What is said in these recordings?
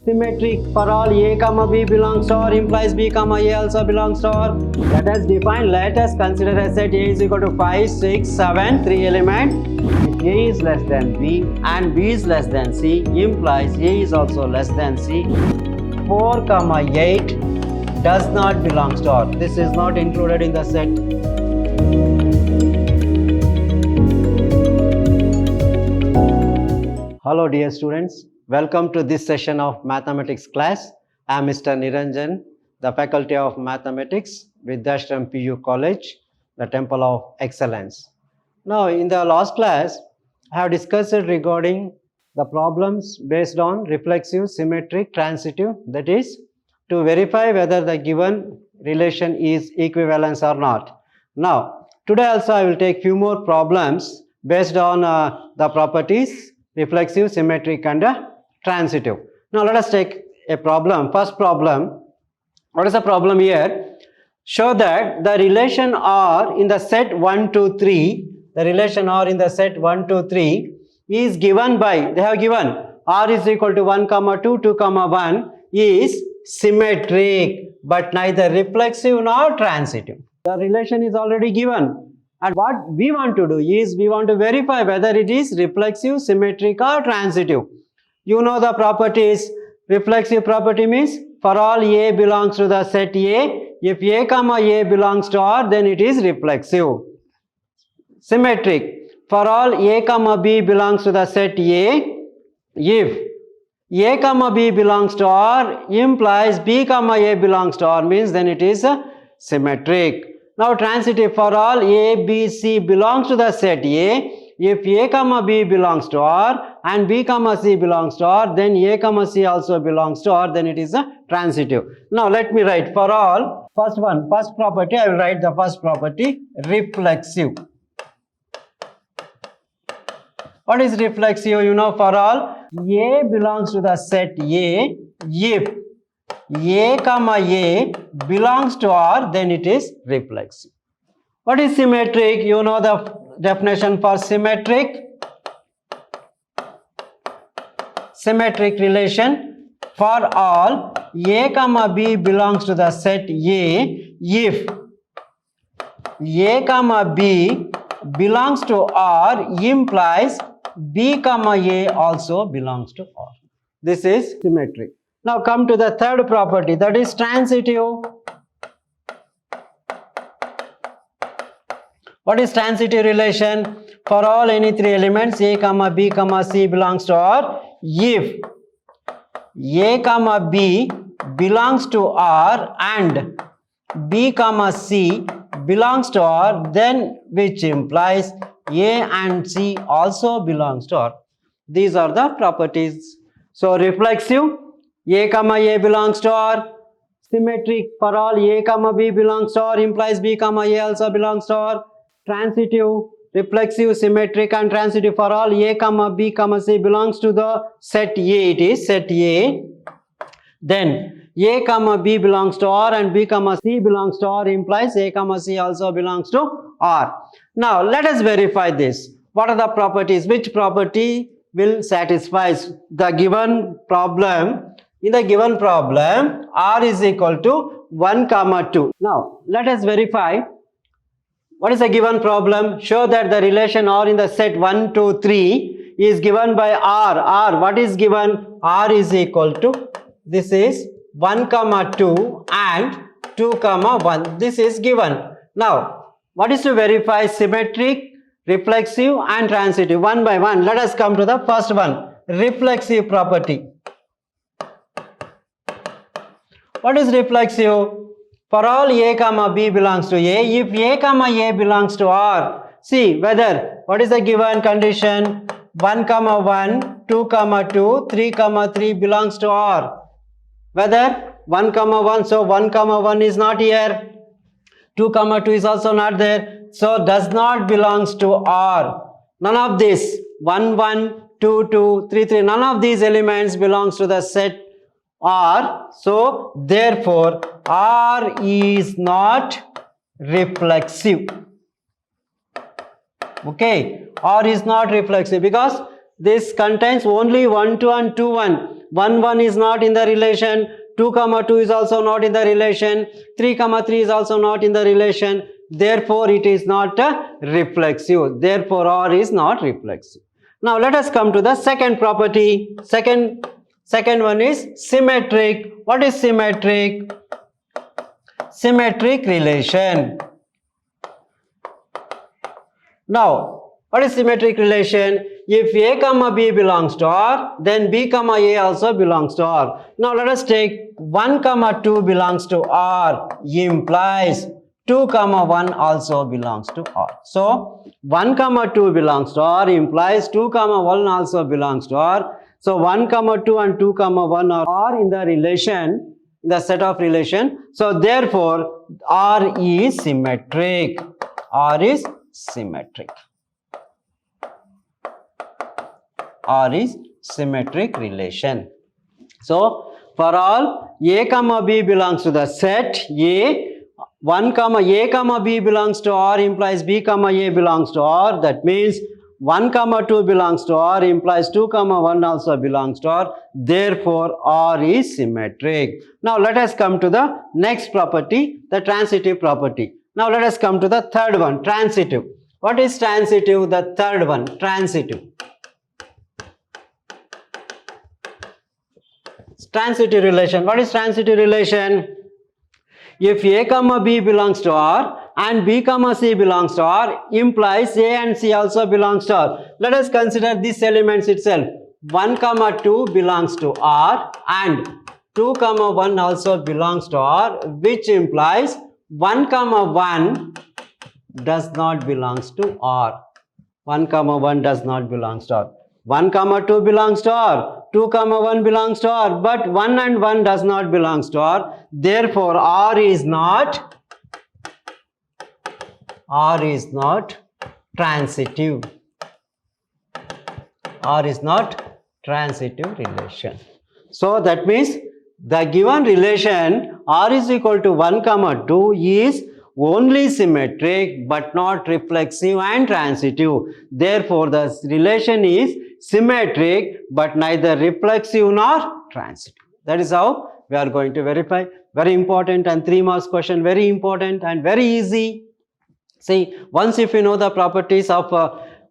Symmetric for all a comma b belongs to R implies b comma a also belongs to R. Let us consider a set A is equal to 5, 6, 7, 3 element. If A is less than B and B is less than C implies A is also less than C. 4 comma 8 does not belong to R. This is not included in the set. Hello dear students, welcome to this session of mathematics class. I am Mr. Niranjan, the faculty of mathematics with Dashram PU College, the Temple of Excellence. Now in the last class, I have discussed regarding the problems based on reflexive, symmetric, transitive, that is to verify whether the given relation is equivalence or not. Now today also I will take few more problems based on the properties reflexive, symmetric and transitive. Now let us take a problem. First problem, what is the problem here? Show that the relation R in the set 1, 2, 3, the relation R in the set 1, 2, 3 is given by, they have given R is equal to 1, 2, 2, 1 is symmetric but neither reflexive nor transitive. The relation is already given. And what we want to do is we want to verify whether it is reflexive, symmetric or transitive. You know the properties. Reflexive property means for all A belongs to the set A, if A comma A belongs to R, then it is reflexive. Symmetric, for all A comma B belongs to the set A, if A comma B belongs to R implies B comma A belongs to R means then it is symmetric. Now transitive, for all A, B, C belongs to the set A, if A comma B belongs to R and B comma C belongs to R, then A comma C also belongs to R, then it is a transitive. Now let me write for all, first property, I will write the first property, reflexive. What is reflexive? You know, for all A belongs to the set A, if A comma A belongs to R, then it is reflexive. What is symmetric? You know the definition for symmetric. Symmetric relation, for all A comma B belongs to the set A, if A comma B belongs to R implies B comma A also belongs to R. This is symmetric. Now come to the third property, that is transitive. What is transitive relation? For all any three elements A comma B comma C belongs to R, if A comma B belongs to R and B comma C belongs to R, then which implies A and C also belongs to R. These are the properties. So reflexive, A comma A belongs to R. Symmetric, for all A comma B belongs to R implies B comma A also belongs to R. Transitive, reflexive, symmetric and transitive, for all A comma B comma C belongs to the set A, it is set A. Then A comma B belongs to R and B comma C belongs to R implies A comma C also belongs to R. Now let us verify this. What are the properties? Which property will satisfy the given problem? In the given problem, R is equal to 1, 2. Now, let us verify. What is the given problem? Show that the relation R in the set 1, 2, 3 is given by R. R, what is given? R is equal to, this is 1, 2 and 2, 1. This is given. Now, what is to verify? Symmetric, reflexive and transitive. One by one, let us come to the first one, reflexive property. What is reflexive? For all A comma B belongs to A, if A comma A belongs to R, see whether, what is the given condition? 1, 1, 2, 2, 3, 3 belongs to R. Whether 1, 1, so 1, 1 is not here. 2, 2 is also not there. So does not belongs to R. None of this, 1, 1, 2, 2, 3, 3, none of these elements belongs to the set R. So therefore R is not reflexive. Okay, R is not reflexive because this contains only 1, 2 and 2, 1. 1, 1 is not in the relation, 2, 2 is also not in the relation, 3, 3 is also not in the relation. Therefore, it is not reflexive. Therefore, R is not reflexive. Now, let us come to the second property. Second one is symmetric. What is symmetric? Symmetric relation. Now, what is symmetric relation? If A comma B belongs to R, then B comma A also belongs to R. Now, let us take 1 comma 2 belongs to R implies 2 comma 1 also belongs to R. So, 1 comma 2 belongs to R implies 2 comma 1 also belongs to R. So, 1 comma 2 and 2 comma 1 are in the relation, the set of relation. So, therefore, R is symmetric. R is symmetric. R is symmetric relation. So, for all A comma B belongs to the set A, 1 comma A comma B belongs to R implies B comma A belongs to R. That means 1 comma 2 belongs to R implies 2 comma 1 also belongs to R. Therefore, R is symmetric. Now, let us come to the next property, the transitive property. Now, let us come to the third one, transitive. What is transitive? The third one, transitive. Transitive relation. What is transitive relation? If A comma B belongs to R and B comma C belongs to R implies A and C also belongs to R. Let us consider these elements itself. 1 comma 2 belongs to R and 2 comma 1 also belongs to R, which implies 1 comma 1 does not belongs to R. 1 comma 1 does not belongs to R. 1 comma 2 belongs to R, 2 comma 1 belongs to R, but 1 and 1 does not belongs to R. Therefore, R is not transitive. R is not transitive relation. So, that means the given relation R is equal to 1 comma 2 is only symmetric but not reflexive and transitive. Therefore, the relation is symmetric but neither reflexive nor transitive. That is how we are going to verify. Very important and 3 marks question, very important and very easy. See, once if you know the properties of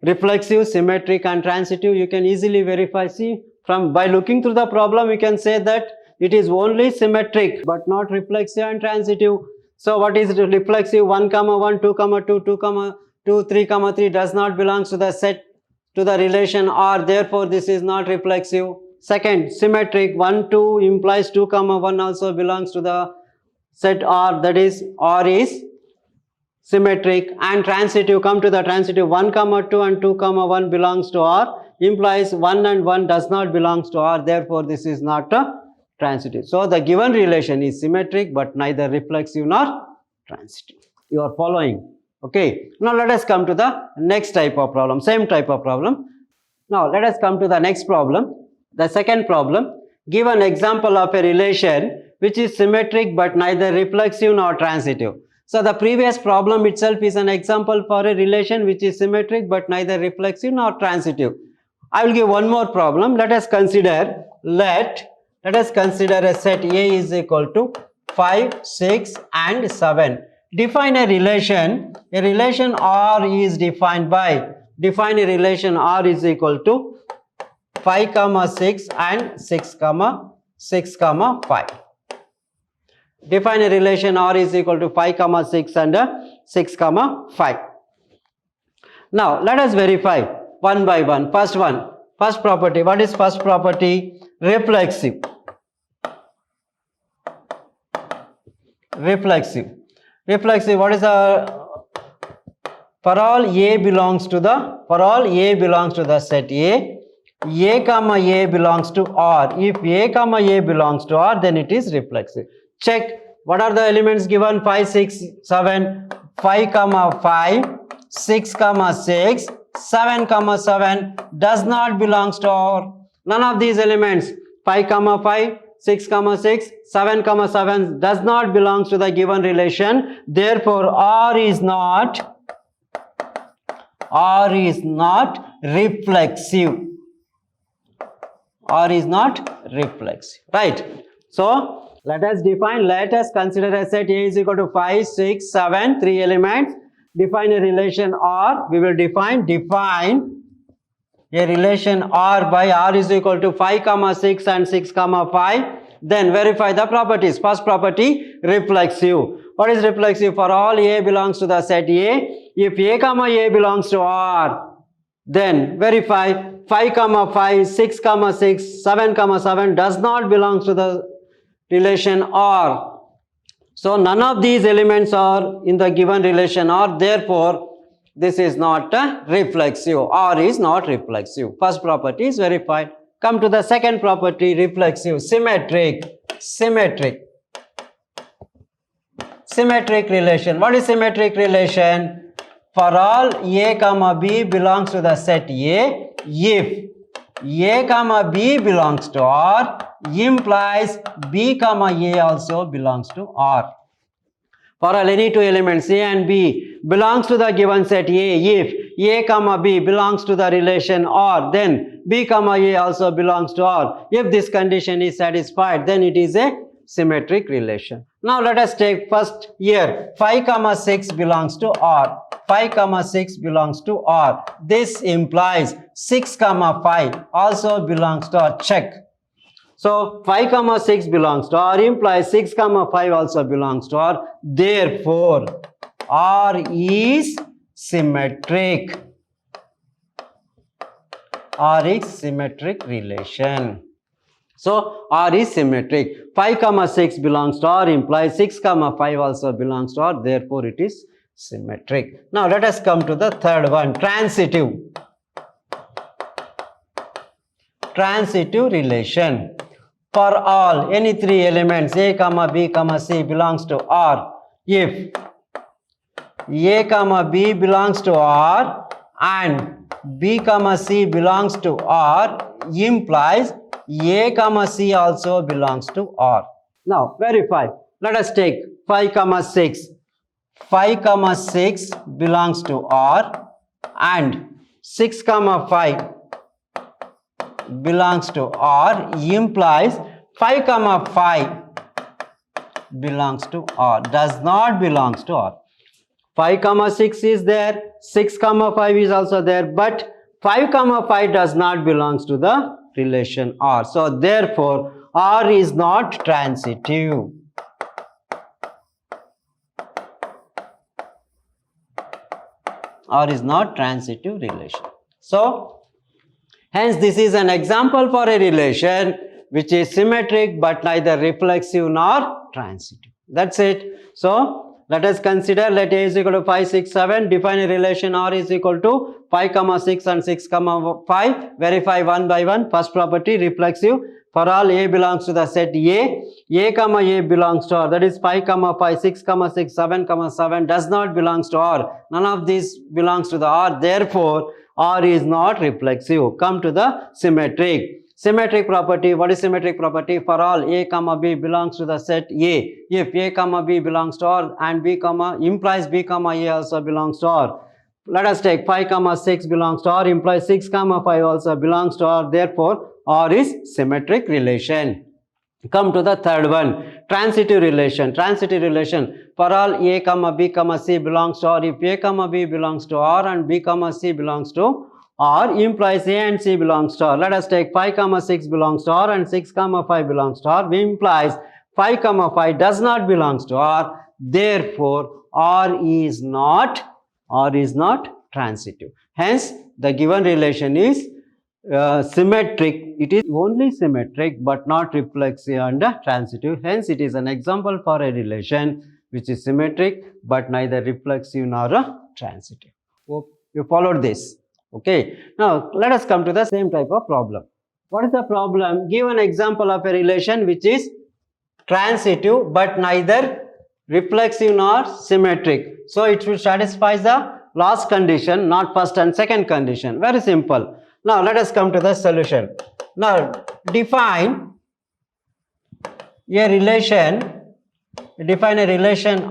reflexive, symmetric and transitive, you can easily verify. See, by looking through the problem, you can say that it is only symmetric but not reflexive and transitive. So, what is reflexive? 1 comma 1, 2 comma 2, 2 comma 2, 3 comma 3 does not belong to the set, to the relation R. Therefore, this is not reflexive. Second, symmetric. 1, 2 implies 2 comma 1 also belongs to the set R. That is, R is symmetric. And transitive, come to the transitive. 1 comma 2 and 2 comma 1 belongs to R implies 1 and 1 does not belongs to R. Therefore, this is not a transitive. So, the given relation is symmetric but neither reflexive nor transitive. You are following? Okay. Now, let us come to the next type of problem, same type of problem. Now, let us come to the next problem. The second problem, give an example of a relation which is symmetric but neither reflexive nor transitive. So, the previous problem itself is an example for a relation which is symmetric but neither reflexive nor transitive. I will give one more problem. Let us consider, let us consider a set A is equal to 5, 6 and 7. Define a relation R is defined by, define a relation R is equal to 5 comma 6 and 6 comma 5. Define a relation R is equal to 5 comma 6 and 6 comma 5. Now, let us verify one by one. First one, first property. What is first property? Reflexive. Reflexive. Reflexive. What is for all A belongs to the set A comma A belongs to R. If A comma A belongs to R, then it is reflexive. Check what are the elements given. 5, 6, 7. 5 comma 5, 6 comma 6, 7 comma 7 does not belongs to R. None of these elements, 5 comma 5, 6 comma 6, 7 comma 7 does not belongs to the given relation. Therefore, R is not reflexive. or is not reflexive, right? So let us define, let us consider a set A is equal to 5, 6, 7, 3 elements. Define a relation R. We will define a relation R by R is equal to 5, 6 and 6, 5. Then verify the properties. First property, reflexive. What is reflexive? For all A belongs to the set A, if A, A belongs to R, then verify 5, 5, 6, 6, 7, 7 does not belong to the relation R. So none of these elements are in the given relation R. Therefore, this is not reflexive. R is not reflexive. First property is verified. Come to the second property, reflexive, symmetric. Symmetric relation. What is symmetric relation? For all A, B belongs to the set A, if A, B belongs to R, implies B, A also belongs to R. For all any two elements A and B belongs to the given set A, if A, B belongs to the relation R, then B, A also belongs to R. If this condition is satisfied, then it is a symmetric relation. Now let us take first here 5, 6 belongs to R. 5, 6 belongs to R. This implies 6, 5 also belongs to R. Check. So 5, 6 belongs to R implies 6, 5 also belongs to R. Therefore, R is symmetric. R is symmetric relation. So R is symmetric. 5, 6 belongs to R implies 6, 5 also belongs to R. Therefore, it is symmetric. Now let us come to the third one, transitive. Transitive relation. For all any three elements A, B, C belongs to R, if A, B belongs to R and B, C belongs to R, implies A, C also belongs to R. Now verify. Let us take 5, 6. 5, 6 belongs to R and 6, 5 belongs to R, implies 5, 5 belongs to R, does not belongs to R. 5, 6 is there, 6, 5 is also there, but 5, 5 does not belongs to the relation R. So therefore, R is not transitive. R is not transitive relation. So hence, this is an example for a relation which is symmetric but neither reflexive nor transitive. That's it. So, let us consider, let A is equal to 5, 6, 7. Define a relation R is equal to 5, 6 and 6, 5. Verify one by one. First property, reflexive. For all A belongs to the set A, A belongs to R. That is 5, 5, 6, 6, 7, 7 does not belongs to R. None of these belongs to the R. Therefore, R is not reflexive. Come to the symmetric. Symmetric property. What is symmetric property? For all A, B belongs to the set A. If A, B belongs to R and B, implies B, A also belongs to R. Let us take 5, 6 belongs to R implies 6, 5 also belongs to R. Therefore, R is symmetric relation. Come to the third one, transitive relation. Transitive relation. For all A, B, C belongs to R, if A, B belongs to R and B, C belongs to R, implies A and C belongs to R. Let us take 5, 6 belongs to R and 6, 5 belongs to R. Implies 5, 5 does not belongs to R. Therefore, R is not transitive. Hence, the given relation is symmetric. It is only symmetric but not reflexive and transitive. Hence, it is an example for a relation which is symmetric but neither reflexive nor transitive. Hope you followed this. Okay. Now, let us come to the same type of problem. What is the problem? Give an example of a relation which is transitive but neither reflexive nor symmetric. So, it should satisfy the last condition, not first and second condition. Very simple. Now, let us come to the solution. Now, define a relation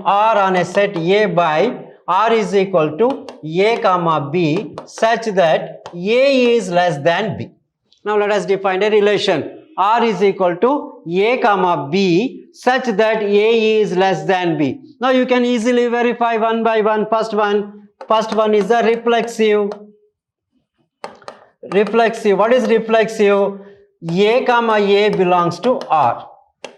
R on a set A by R is equal to A, B such that A is less than B. Now let us define a relation. R is equal to A comma B such that A is less than B. Now you can easily verify one by one. First one is the reflexive. Reflexive. What is reflexive? A comma A belongs to R.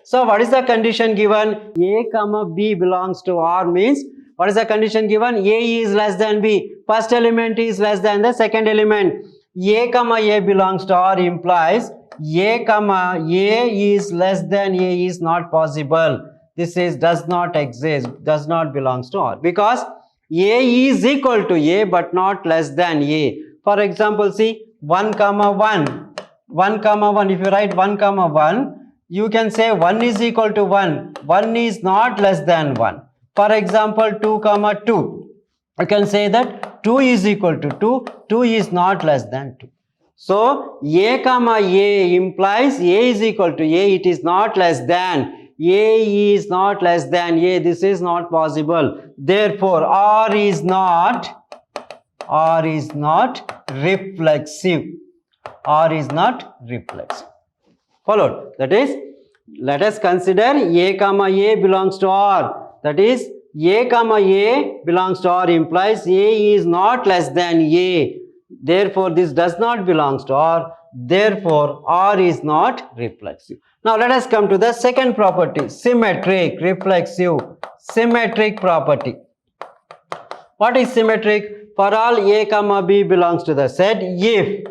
So what is the condition given? A comma B belongs to R means what is the condition given? A is less than B. First element is less than the second element. A comma A belongs to R implies A comma A is less than A is not possible. This is does not exist, does not belongs to R, because A is equal to A but not less than A. For example, see 1 comma 1. 1 comma 1. If you write 1 comma 1, you can say 1 is equal to 1. 1 is not less than 1. For example, 2 comma 2. You can say that 2 is equal to 2. 2 is not less than 2. So, A comma A implies A is equal to A. It is not less than. A is not less than A. This is not possible. Therefore, R is not reflexive. R is not reflexive. Followed. That is, let us consider A comma A belongs to R. That is, A comma A belongs to R implies A is not less than A. Therefore, this does not belong to R. Therefore, R is not reflexive. Now, let us come to the second property, symmetric, reflexive, symmetric property. What is symmetric? For all A comma B belongs to the set, if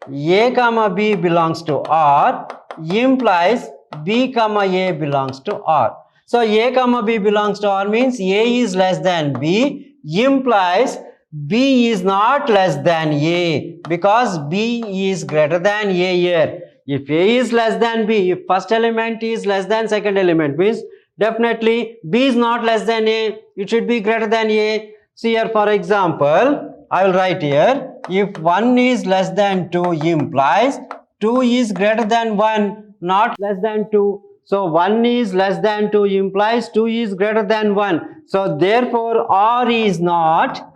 A comma B belongs to R implies B comma A belongs to R. So A comma B belongs to R means A is less than B implies B is not less than A, because B is greater than A here. If A is less than B, if first element is less than second element, means definitely B is not less than A, it should be greater than A. See here, for example, I will write here, if 1 is less than 2 implies 2 is greater than 1, not less than 2. So 1 is less than 2 implies 2 is greater than 1. So therefore R is not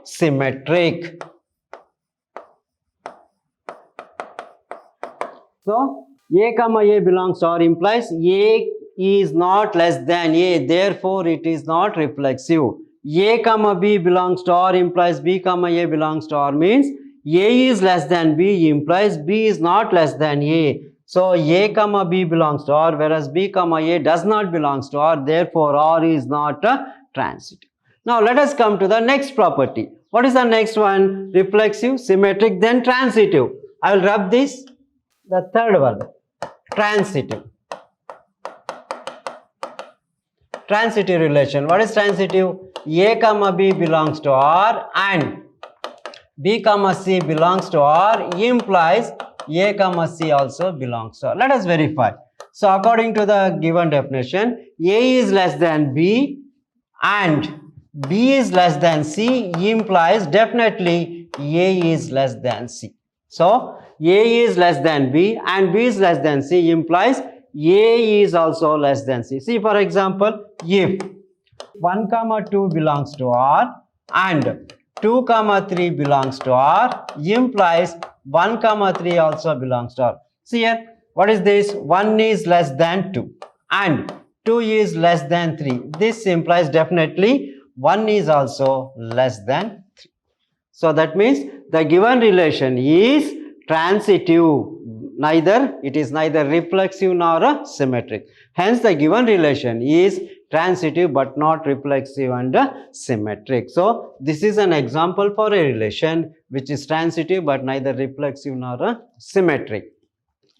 symmetric. So A comma A belongs to R implies A is not less than A, therefore it is not reflexive. A comma B belongs to R implies B comma A belongs to R means A is less than B implies B is not less than A. So A comma B belongs to R, whereas B comma A does not belongs to R, therefore R is not transitive. Now let us come to the next property. What is the next one? Reflexive, symmetric, then transitive. I will rub this. The third one, transitive. Transitive relation. What is transitive? A comma B belongs to R and B comma C belongs to R implies A comma C also belongs to R. Let us verify. So according to the given definition, A is less than B and B is less than C implies definitely A is less than C. So A is less than B and B is less than C implies A is also less than C. See, for example, if 1 comma 2 belongs to R and 2 comma 3 belongs to R implies 1 comma 3 also belongs to R. See here, what is this? 1 is less than 2 and 2 is less than 3. This implies definitely 1 is also less than 3. So that means the given relation is transitive. It is neither reflexive nor symmetric. Hence the given relation is transitive but not reflexive and symmetric. So this is an example for a relation which is transitive but neither reflexive nor symmetric.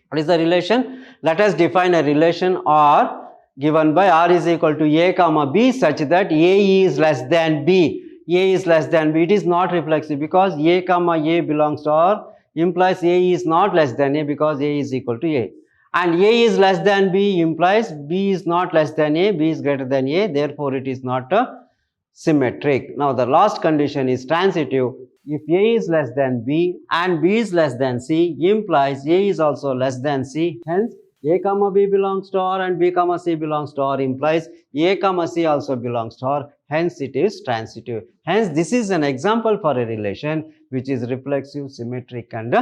What is the relation? Let us define a relation R given by R is equal to A comma B such that A is less than B. A is less than B. It is not reflexive because A comma A belongs to R implies A is not less than A because A is equal to A. And A is less than B implies B is not less than A, B is greater than A, therefore it is not symmetric. Now the last condition is transitive. If A is less than B and B is less than C implies A is also less than C. Hence A comma B belongs to R and B comma C belongs to R implies A comma C also belongs to R. hence it is transitive. Hence this is an example for a relation which is reflexive, symmetric and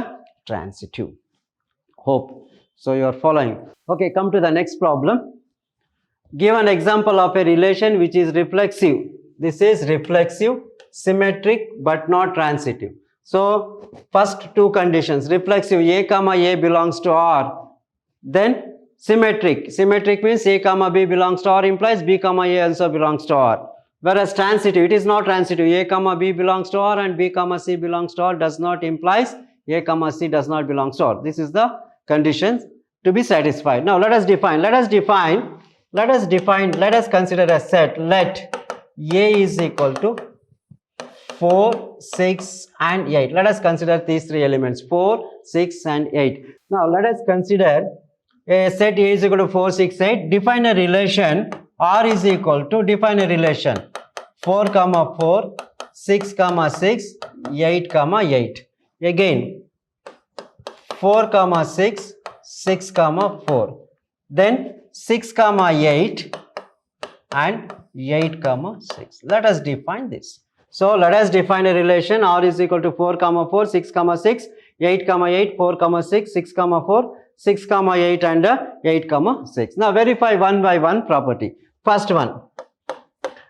transitive. Hope so you are following. Okay, come to the next problem. Give an example of a relation which is reflexive. This is reflexive, symmetric but not transitive. So first two conditions, reflexive, a comma a belongs to R. Then symmetric, symmetric means a comma b belongs to R implies b comma a also belongs to R. Whereas transitive, it is not transitive, a comma b belongs to R and b comma c belongs to R does not implies a comma c does not belong to R. This is the conditions to be satisfied. Now let us consider a set. Let A is equal to 4, 6 and 8. Let us consider these three elements 4, 6 and 8. Now let us consider a set A is equal to 4, 6, 8. Define a relation R is equal to, define a relation 4, 4, 6, 6, 8, 8. Again 4, 6, 6, 4. Then 6, 8 and 8, 6. Let us define this. So let us define a relation R is equal to 4, 4, 6, 6, 8, 8, 4, 6, 6, 4, 6, 8 and 8, 6. Now verify one by one property. First one,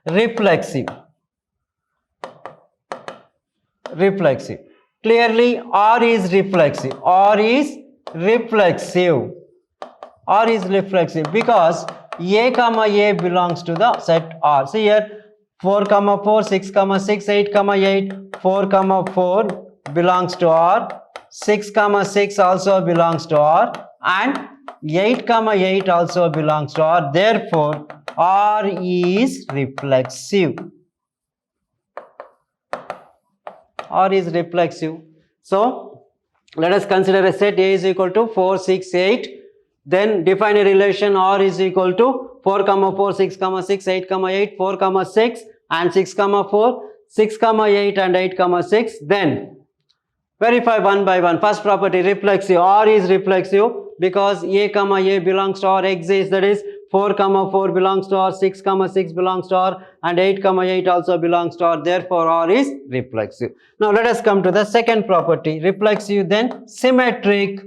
reflexive. Reflexive. Clearly R is reflexive. R is reflexive. R is reflexive because A comma A belongs to the set R. See here 4, 4, 6, 6, 8, 8, 4, 4 belongs to R, 6, 6 also belongs to R and 8, 8 also belongs to R. Therefore, R is reflexive. R is reflexive. So, let us consider a set A is equal to 4, 6, 8. Then define a relation R is equal to 4, 4, 6, 6, 8, 8, 4, 6 and 6, 4, 6, 8 and 8, 6. Then verify one by one. First property, reflexive. R is reflexive because A comma A belongs to R exists. That is 4, 4 belongs to R, 6, 6 belongs to R and 8, 8 also belongs to R. Therefore, R is reflexive. Now, let us come to the second property. Reflexive, then symmetric.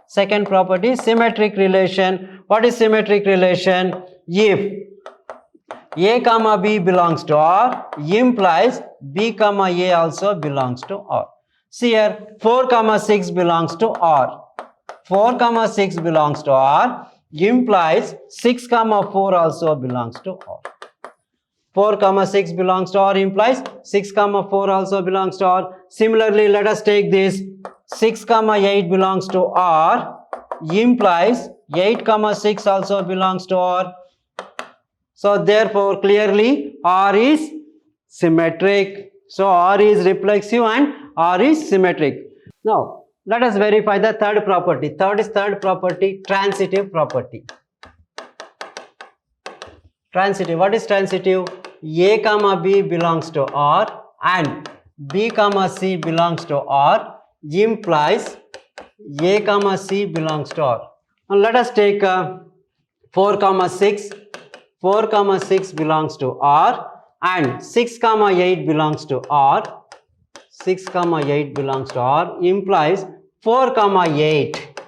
Second property, symmetric relation. What is symmetric relation? If A comma B belongs to R implies B comma A also belongs to R. See here 4, 6 belongs to R. 4, 6 belongs to R implies 6, 4 also belongs to R. 4, 6 belongs to R implies 6, 4 also belongs to R. Similarly, let us take this 6, 8 belongs to R implies 8, 6 also belongs to R. So therefore, clearly R is symmetric. So R is reflexive and R is symmetric. Now let us verify the third property. Third property, transitive property. Transitive. What is transitive? A comma B belongs to R and B comma C belongs to R implies A comma C belongs to R. Now let us take 4, 6. 4, 6 belongs to R and 6, 8 belongs to R. 6, 8 belongs to R implies 4, 8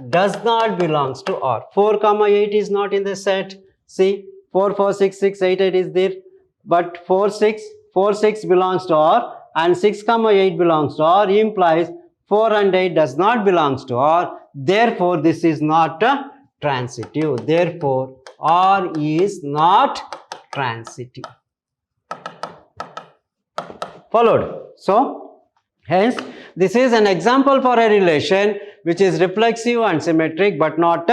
does not belongs to R. 4, 8 is not in the set. See 4, 4, 6, 6, 8, 8 is there, but 4, 6 belongs to R and 6, 8 belongs to R implies 4 and 8 does not belongs to R. Therefore, this is not transitive. Therefore, R is not transitive. Followed. So, hence, this is an example for a relation which is reflexive and symmetric but not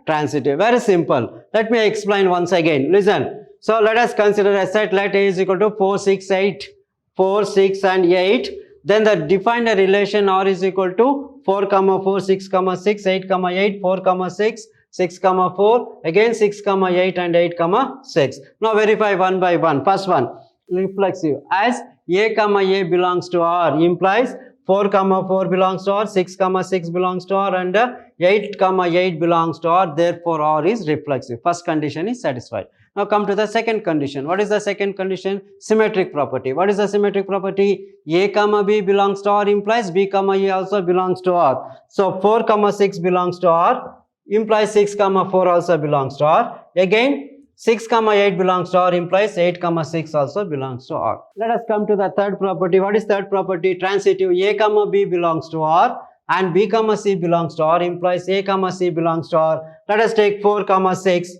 transitive. Very simple. Let me explain once again. Listen. So, let us consider a set. Let A is equal to 4, 6, 8. 4, 6 and 8. Then the define a relation R is equal to 4, 4, 6, 6, 8, 8, 4, 6, 6, 4, again 6, 8 and 8, 6. Now verify one by one. First one, reflexive. As A comma A belongs to R implies 4, 4 belongs to R, 6, 6 belongs to R and 8, 8 belongs to R. Therefore, R is reflexive. First condition is satisfied. Now come to the second condition. What is the second condition? Symmetric property. What is the symmetric property? A comma B belongs to R implies B comma A also belongs to R. So 4 comma 6 belongs to R implies 6 comma 4 also belongs to R. Again 6 comma 8 belongs to R implies 8 comma 6 also belongs to R. Let us come to the third property. What is third property? Transitive. A comma B belongs to R and B comma C belongs to R implies A comma C belongs to R. Let us take 4 comma 6.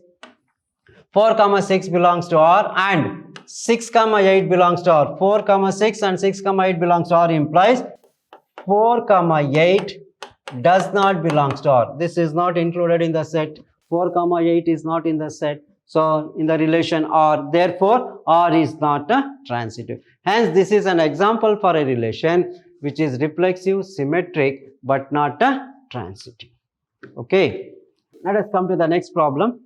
4 comma 6 belongs to R and 6 comma 8 belongs to R. 4 comma 6 and 6 comma 8 belongs to R implies 4 comma 8 does not belongs to R. This is not included in the set. 4 comma 8 is not in the set. So in the relation R, therefore R is not a transitive. Hence this is an example for a relation which is reflexive, symmetric but not a transitive. Okay. Let us come to the next problem.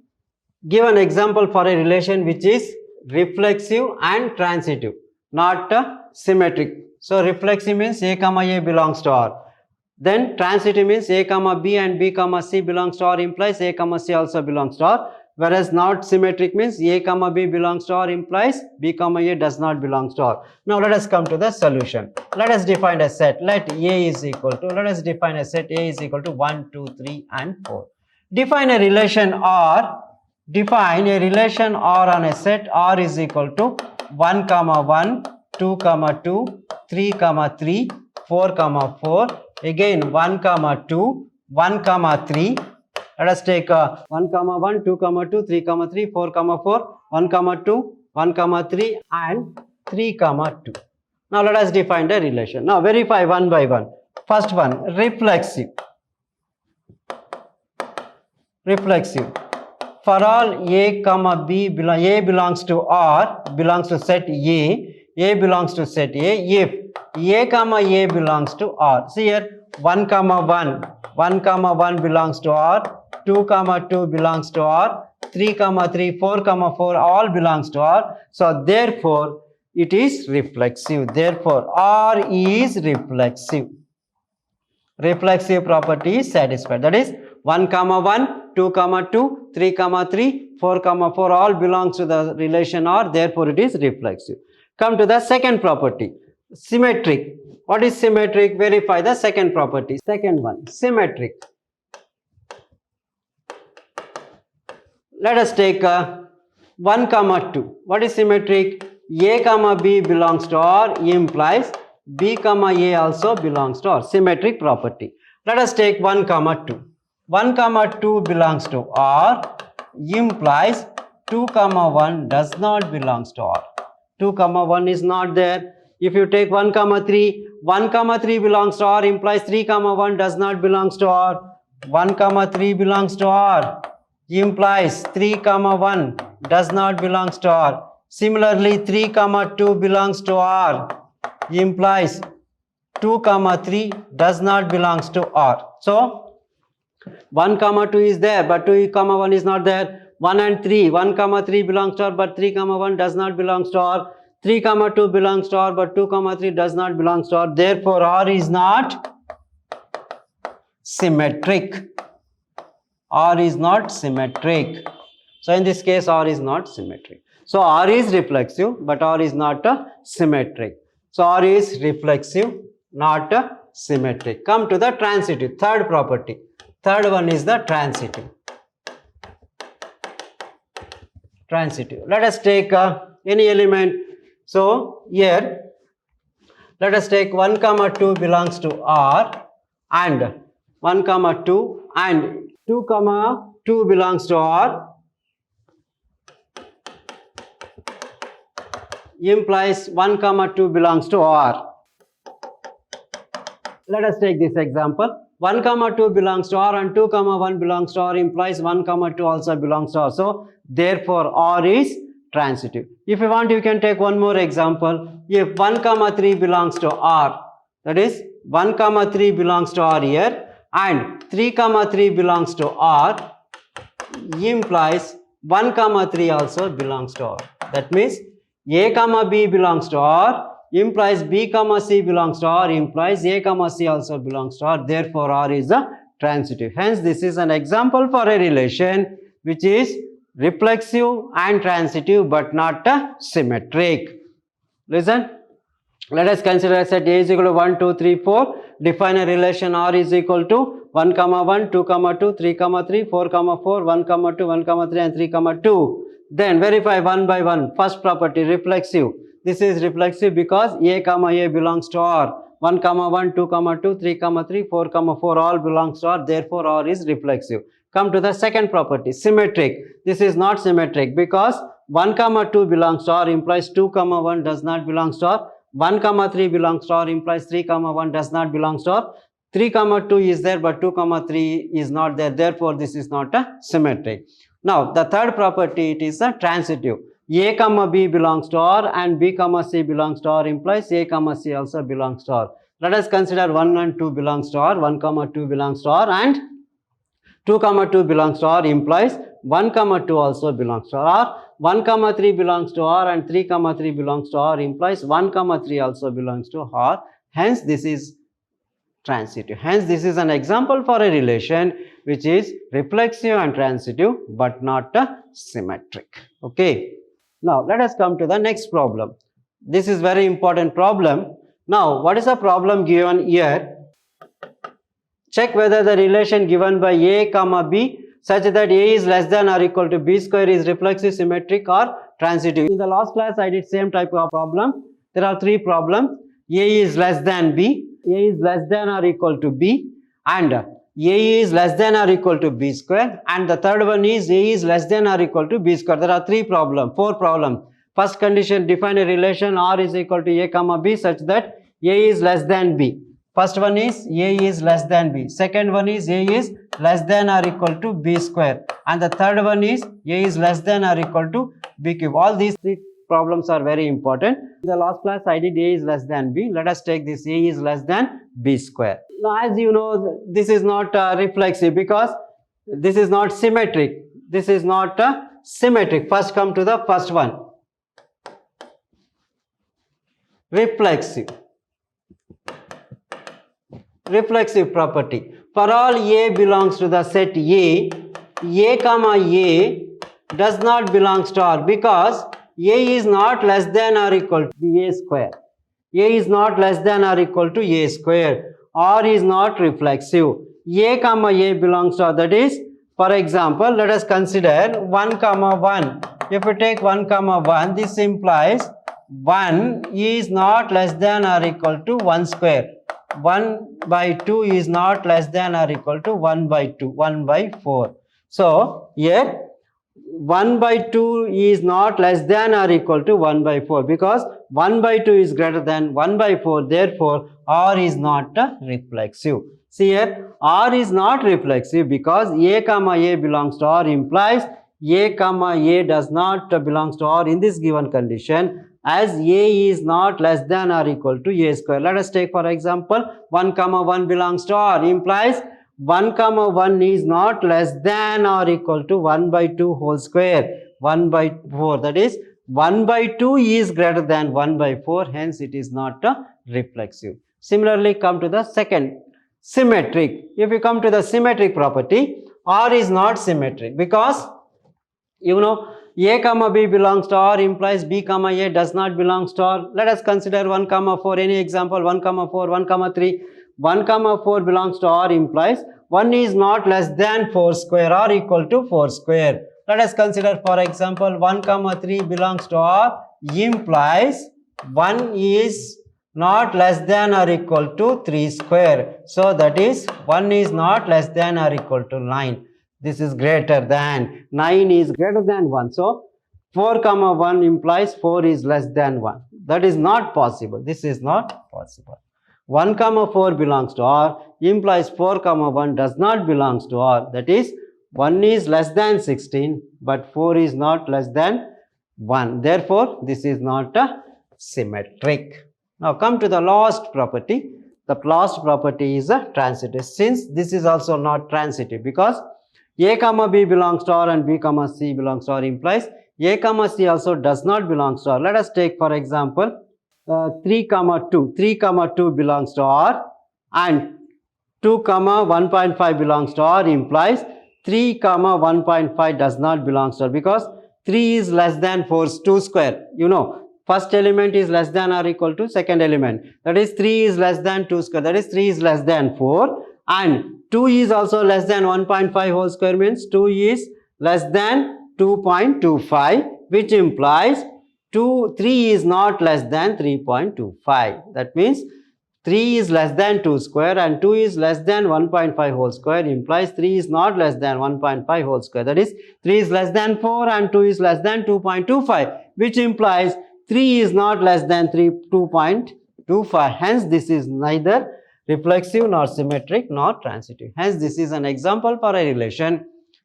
Give an example for a relation which is reflexive and transitive, not symmetric. So reflexive means A comma A belongs to R. Then transitive means A comma B and B comma C belongs to R implies A comma C also belongs to R. Whereas not symmetric means A comma B belongs to R implies B comma A does not belong to R. Now let us come to the solution. Let us define a set. Let A is equal to, let us define a set A is equal to 1, 2, 3 and 4. Define a relation R. Define a relation R on a set R is equal to 1 comma 1, 2 comma 2, 3 comma 3, 4 comma 4, again 1 comma 2, 1 comma 3. Let us take 1 comma 1, 2 comma 2, 3 comma 3, 4 comma 4, 1 comma 2, 1 comma 3 and 3 comma 2. Now let us define the relation. Now verify one by one. First one, reflexive. Reflexive. For all A comma B, A belongs to R, belongs to set A belongs to set A, if A comma A belongs to R. See here, 1 comma 1, 1 comma 1 belongs to R, 2 comma 2 belongs to R, 3 comma 3, 4 comma 4 all belongs to R. So therefore, it is reflexive. Therefore, R is reflexive. Reflexive property is satisfied. That is 1 comma 1, 2 comma 2, 3 comma 3, 4 comma 4 all belongs to the relation R. Therefore, it is reflexive. Come to the second property. Symmetric. What is symmetric? Verify the second property. Second one, symmetric. Let us take 1 comma 2. What is symmetric? A comma B belongs to R implies B comma A also belongs to R. Symmetric property. Let us take 1 comma 2. 1 comma 2 belongs to R implies 2 comma 1 does not belongs to R. 2 comma 1 is not there. If you take 1 comma 3, 1 comma 3 belongs to R implies 3 comma 1 does not belongs to R. 1 comma 3 belongs to R implies 3 comma 1 does not belongs to R. Similarly, 3 comma 2 belongs to R implies 2 comma 3 does not belongs to R. So 1 comma 2 is there but 2 comma 1 is not there. 1 and 3, 1 comma 3 belongs to R but 3 comma 1 does not belongs to R. 3 comma 2 belongs to R but 2 comma 3 does not belongs to R. Therefore, R is not symmetric. R is not symmetric. So in this case, R is not symmetric. So R is reflexive but R is not symmetric. So R is reflexive, not symmetric. Come to the transitive. Third property. Third one is the transitive. Transitive. Let us take any element. So here, let us take 1 comma 2 belongs to R and 1 comma 2 and 2 comma 2 belongs to R implies 1 comma 2 belongs to R. Let us take this example. 1 comma 2 belongs to R and 2 comma 1 belongs to R implies 1 comma 2 also belongs to R. So therefore, R is transitive. If you want, you can take one more example. If 1 comma 3 belongs to R, that is 1 comma 3 belongs to R here and 3 comma 3 belongs to R implies 1 comma 3 also belongs to R. That means A comma B belongs to R implies B comma C belongs to R implies A comma C also belongs to R. Therefore, R is a transitive. Hence, this is an example for a relation which is reflexive and transitive but not symmetric. Listen, let us consider set A is equal to 1, 2, 3, 4. Define a relation R is equal to 1, 1, 2, 2, 3, 3, 4, 4, 1, 2, 1, 3 and 3, 2. Then verify one by one. First property, reflexive. This is reflexive because A, A belongs to R. 1, 1, 2, 2, 3, 3, 4, 4 all belongs to R. Therefore, R is reflexive. Come to the second property, symmetric. This is not symmetric because 1, 2 belongs to R implies 2, 1 does not belong to R. 1, 3 belongs to R implies 3, 1 does not belong to R. 3, 2 is there but 2, 3 is not there. Therefore, this is not a symmetric. Now, the third property, it is a transitive. A, B belongs to R and B, C belongs to R implies A, C also belongs to R. Let us consider 1 and 2 belongs to R, 1, 2 belongs to R and 2, 2 belongs to R implies 1, 2 also belongs to R. 1, 3 belongs to R and 3, 3 belongs to R implies 1, 3 also belongs to R. Hence, this is transitive. Hence, this is an example for a relation which is reflexive and transitive but not symmetric. Okay. Now, let us come to the next problem. This is very important problem. Now, what is the problem given here? Check whether the relation given by A, B such that A is less than or equal to B square is reflexive, symmetric or transitive. In the last class, I did same type of problem. There are three problems. A is less than B, A is less than or equal to B, and A is less than or equal to B square, and the third one is A is less than or equal to B square. There are four problems. First condition, define a relation R is equal to A, B such that A is less than B. First one is A is less than B. Second one is A is less than or equal to B square. And the third one is A is less than or equal to B cube. All these three problems are very important. In the last class, I did A is less than B. Let us take this A is less than B square. Now, as you know, this is not reflexive because this is not symmetric. This is not symmetric. First come to the first one. Reflexive. Reflexive property. For all A belongs to the set A, A does not belong to R because A is not less than or equal to A square. A is not less than or equal to A square. R is not reflexive. A belongs to R. That is, for example, let us consider 1, 1. If we take 1, 1, this implies 1 is not less than or equal to 1 square. 1 by 2 is not less than or equal to 1 by 2, 1 by 4. So, here 1 by 2 is not less than or equal to 1 by 4 because 1 by 2 is greater than 1 by 4. Therefore, R is not reflexive. See here, R is not reflexive because A belongs to R implies A does not belongs to R in this given condition, as A is not less than or equal to A square. Let us take for example 1, 1 belongs to R implies 1, 1 is not less than or equal to 1 by 2 whole square, 1 by 4. That is 1 by 2 is greater than 1 by 4. Hence, it is not reflexive. Similarly, come to the second, symmetric. If you come to the symmetric property, R is not symmetric because you know A, B belongs to R implies B, A does not belong to R. Let us consider 1, 4. Any example 1, 4, 1, 3. 1, 4 belongs to R implies 1 is not less than 4 square or equal to 4 square. Let us consider for example 1, 3 belongs to R implies 1 is not less than or equal to 3 square. So that is 1 is not less than or equal to 9. This is greater than 9 is greater than 1. So 4, 1 implies 4 is less than 1. That is not possible. This is not possible. 1, 4 belongs to R implies 4, 1 does not belongs to R. That is 1 is less than 16 but 4 is not less than 1. Therefore, this is not symmetric. Now come to the last property. The last property is transitive. Since this is also not transitive because A, B belongs to R and B, C belongs to R implies A, C also does not belong to R. Let us take for example 3, 2. 3, 2 belongs to R and 2, 1.5 belongs to R implies 3 comma 1.5 does not belong to R because 3 is less than 4, 2 square. You know, first element is less than or equal to second element. That is 3 is less than 2 square. That is 3 is less than 4. And 2 is also less than 1.5 whole square means 2 is less than 2.25, which implies 3 is not less than 3.25. That means 3 is less than 2 square and 2 is less than 1.5 whole square implies 3 is not less than 1.5 whole square. That is 3 is less than 4 and 2 is less than 2.25, which implies 3 is not less than 2.25. Hence, this is neither reflexive nor symmetric nor transitive. Hence, this is an example for a relation.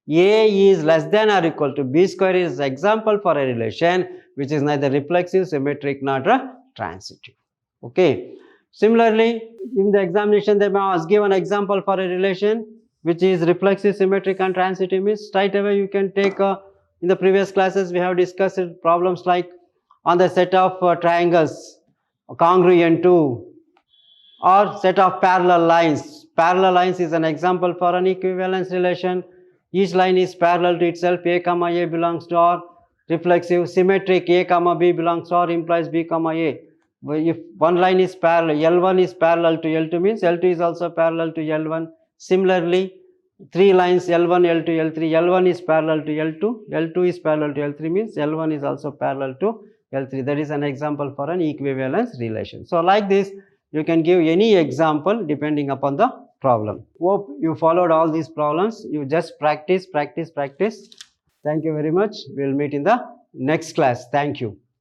A is less than or equal to B square is example for a relation which is neither reflexive, symmetric nor transitive. Okay. Similarly, in the examination they may ask give an example for a relation which is reflexive, symmetric and transitive means straight away you can take in the previous classes we have discussed problems like on the set of triangles congruent to or set of parallel lines. Parallel lines is an example for an equivalence relation. Each line is parallel to itself. A comma A belongs to R. Reflexive, symmetric, A comma B belongs to R implies B comma A. If one line is parallel, L1 is parallel to L2 means L2 is also parallel to L1. Similarly, 3 lines L1, L2, L3, L1 is parallel to L2, L2 is parallel to L3 means L1 is also parallel to L3. That is an example for an equivalence relation. So like this, you can give any example depending upon the problem. Hope you followed all these problems. You just practice. Thank you very much. We will meet in the next class. Thank you.